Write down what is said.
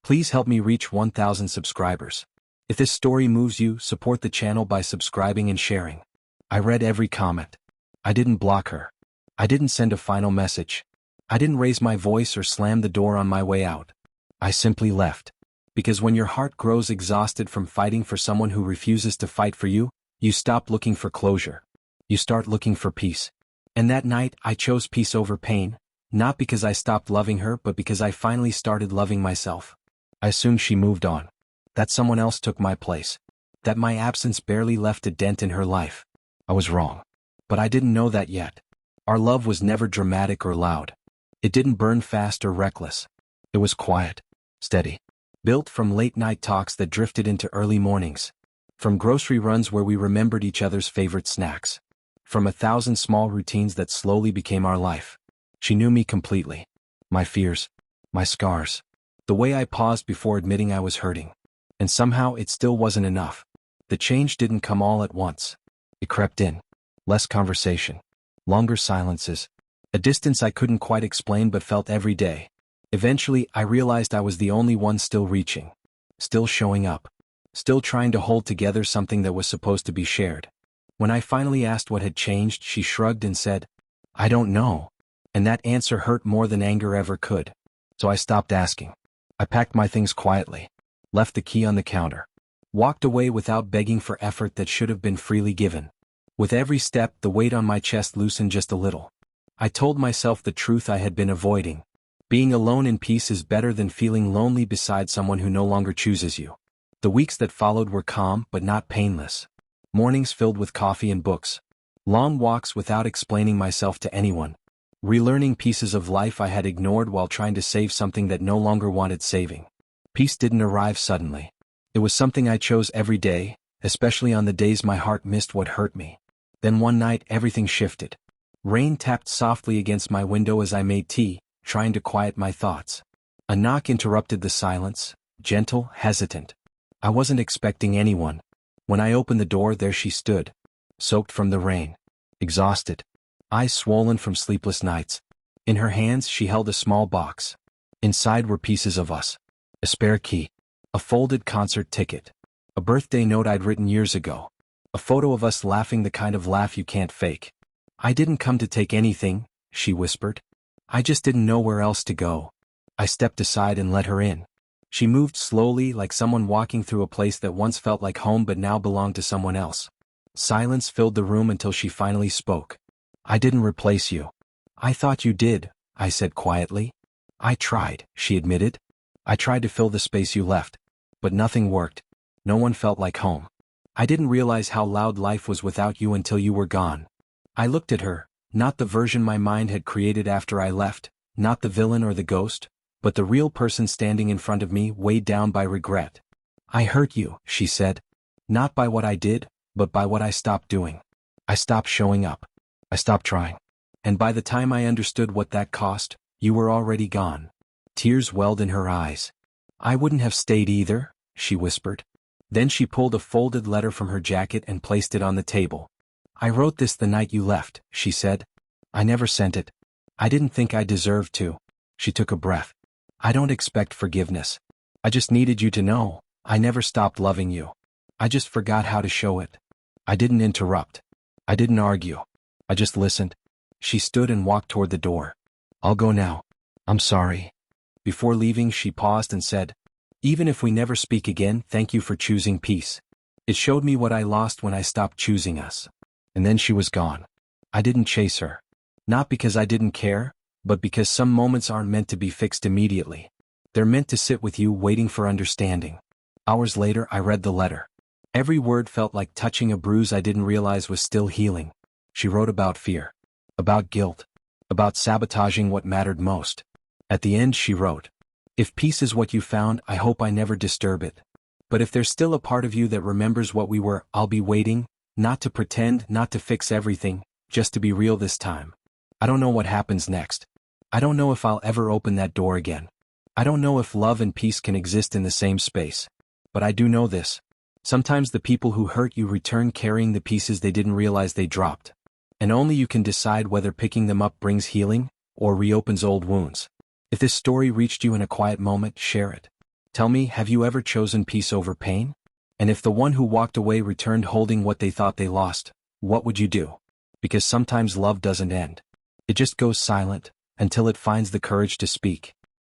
Please help me reach 1,000 subscribers. If this story moves you, support the channel by subscribing and sharing. I read every comment. I didn't block her. I didn't send a final message. I didn't raise my voice or slam the door on my way out. I simply left. Because when your heart grows exhausted from fighting for someone who refuses to fight for you, you stop looking for closure. You start looking for peace. And that night, I chose peace over pain, not because I stopped loving her but because I finally started loving myself. I assumed she moved on. That someone else took my place. That my absence barely left a dent in her life. I was wrong. But I didn't know that yet. Our love was never dramatic or loud. It didn't burn fast or reckless. It was quiet, steady. Built from late-night talks that drifted into early mornings. From grocery runs where we remembered each other's favorite snacks. From 1,000 small routines that slowly became our life. She knew me completely. My fears. My scars. The way I paused before admitting I was hurting. And somehow it still wasn't enough. The change didn't come all at once. It crept in. Less conversation. Longer silences. A distance I couldn't quite explain but felt every day. Eventually, I realized I was the only one still reaching. Still showing up. Still trying to hold together something that was supposed to be shared. When I finally asked what had changed, she shrugged and said, "I don't know." And that answer hurt more than anger ever could. So I stopped asking. I packed my things quietly. Left the key on the counter. Walked away without begging for effort that should have been freely given. With every step, the weight on my chest loosened just a little. I told myself the truth I had been avoiding. Being alone in peace is better than feeling lonely beside someone who no longer chooses you. The weeks that followed were calm but not painless. Mornings filled with coffee and books. Long walks without explaining myself to anyone. Relearning pieces of life I had ignored while trying to save something that no longer wanted saving. Peace didn't arrive suddenly. It was something I chose every day, especially on the days my heart missed what hurt me. Then one night everything shifted. Rain tapped softly against my window as I made tea, trying to quiet my thoughts. A knock interrupted the silence, gentle, hesitant. I wasn't expecting anyone. When I opened the door, there she stood, soaked from the rain, exhausted, eyes swollen from sleepless nights. In her hands she held a small box. Inside were pieces of us. A spare key. A folded concert ticket. A birthday note I'd written years ago. A photo of us laughing, the kind of laugh you can't fake. "I didn't come to take anything," she whispered. "I just didn't know where else to go." I stepped aside and let her in. She moved slowly, like someone walking through a place that once felt like home but now belonged to someone else. Silence filled the room until she finally spoke. "I didn't replace you." "I thought you did," I said quietly. "I tried," she admitted. "I tried to fill the space you left. But nothing worked. No one felt like home. I didn't realize how loud life was without you until you were gone." I looked at her, not the version my mind had created after I left, not the villain or the ghost, but the real person standing in front of me, weighed down by regret. "I hurt you," she said. "Not by what I did, but by what I stopped doing. I stopped showing up. I stopped trying. And by the time I understood what that cost, you were already gone." Tears welled in her eyes. "I wouldn't have stayed either," she whispered. Then she pulled a folded letter from her jacket and placed it on the table. "I wrote this the night you left," she said. "I never sent it. I didn't think I deserved to." She took a breath. "I don't expect forgiveness. I just needed you to know, I never stopped loving you. I just forgot how to show it." I didn't interrupt. I didn't argue. I just listened. She stood and walked toward the door. "I'll go now. I'm sorry." Before leaving, she paused and said, "Even if we never speak again, thank you for choosing peace. It showed me what I lost when I stopped choosing us." And then she was gone. I didn't chase her. Not because I didn't care, but because some moments aren't meant to be fixed immediately. They're meant to sit with you, waiting for understanding. Hours later, I read the letter. Every word felt like touching a bruise I didn't realize was still healing. She wrote about fear. About guilt. About sabotaging what mattered most. At the end she wrote, "If peace is what you found, I hope I never disturb it. But if there's still a part of you that remembers what we were, I'll be waiting, not to pretend, not to fix everything, just to be real this time. I don't know what happens next. I don't know if I'll ever open that door again. I don't know if love and peace can exist in the same space. But I do know this. Sometimes the people who hurt you return carrying the pieces they didn't realize they dropped. And only you can decide whether picking them up brings healing, or reopens old wounds." If this story reached you in a quiet moment, share it. Tell me, have you ever chosen peace over pain? And if the one who walked away returned holding what they thought they lost, what would you do? Because sometimes love doesn't end. It just goes silent, until it finds the courage to speak.